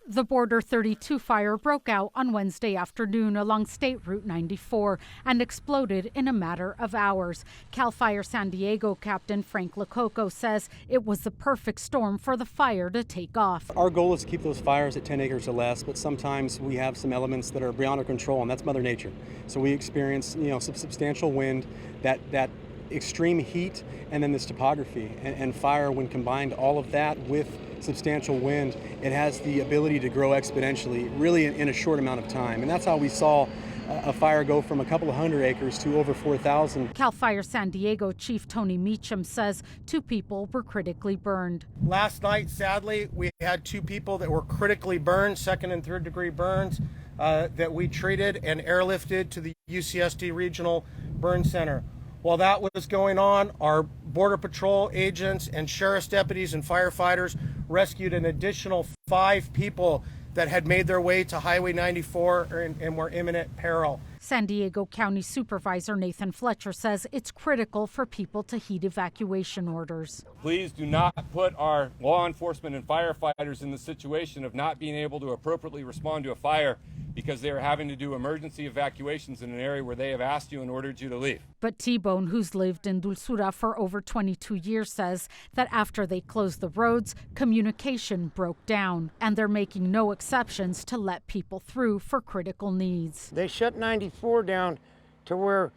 The Border 32 fire broke out on Wednesday afternoon along State Route 94 and exploded in a matter of hours. CAL FIRE San Diego Captain Frank Lococo says it was the perfect storm for the fire to take off. Our goal is to keep those fires at 10 acres or less, but sometimes we have some elements that are beyond our control, and that's Mother Nature. So we experience, some substantial wind, that extreme heat, and then this topography and fire. When combined, all of that with substantial wind, it has the ability to grow exponentially, really in a short amount of time. And that's how we saw a fire go from a couple of hundred acres to over 4,000. CAL FIRE San Diego Chief Tony Meacham says 2 people were critically burned. Last night, sadly, we had 2 people that were critically burned, 2nd and 3rd degree burns, that we treated and airlifted to the UCSD Regional Burn Center. While that was going on, our Border Patrol agents and sheriff's deputies and firefighters rescued an additional 5 people that had made their way to Highway 94 and were imminent peril. San Diego County Supervisor Nathan Fletcher says it's critical for people to heed evacuation orders. Please do not put our law enforcement and firefighters in the situation of not being able to appropriately respond to a fire because they are having to do emergency evacuations in an area where they have asked you and ordered you to leave. But T-Bone, who's lived in Dulzura for over 22 years, says that after they closed the roads, communication broke down, and they're making no exceptions to let people through for critical needs. They shut 94 down to where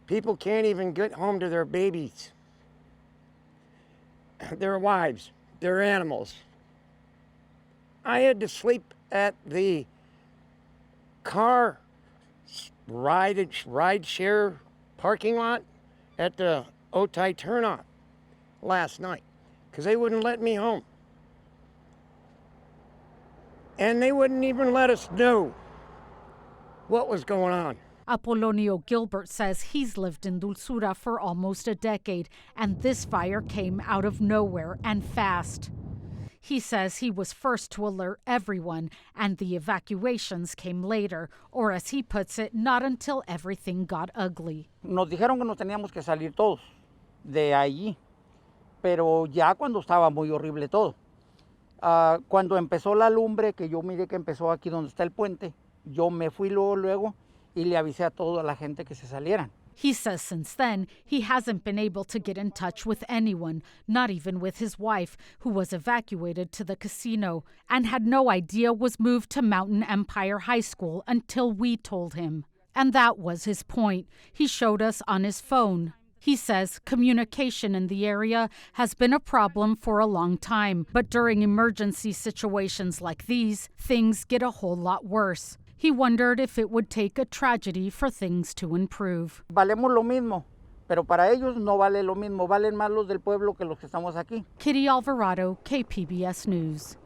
people can't even get home to their babies, their wives, their animals. I had to sleep at the car ride share parking lot at the Otay turnoff last night because they wouldn't let me home. And they wouldn't even let us know what was going on. Apolonio Gilbert says he's lived in Dulzura for almost a decade, and this fire came out of nowhere and fast. He says he was first to alert everyone, and the evacuations came later, or as he puts it, not until everything got ugly. Nos dijeron que nos teníamos que salir todos de allí, pero ya cuando estaba muy horrible todo. Cuando empezó la lumbre, que yo miré que empezó aquí donde está el puente, yo me fui luego y le avisé a toda la gente que se salieran. He says since then, he hasn't been able to get in touch with anyone, not even with his wife, who was evacuated to the casino and had no idea was moved to Mountain Empire High School until we told him. And that was his point. He showed us on his phone. He says communication in the area has been a problem for a long time, but during emergency situations like these, things get a whole lot worse. He wondered if it would take a tragedy for things to improve. Valemos lo mismo, pero para ellos no vale lo mismo. Valen más los del pueblo que los que estamos aquí. Kitty Alvarado, KPBS News.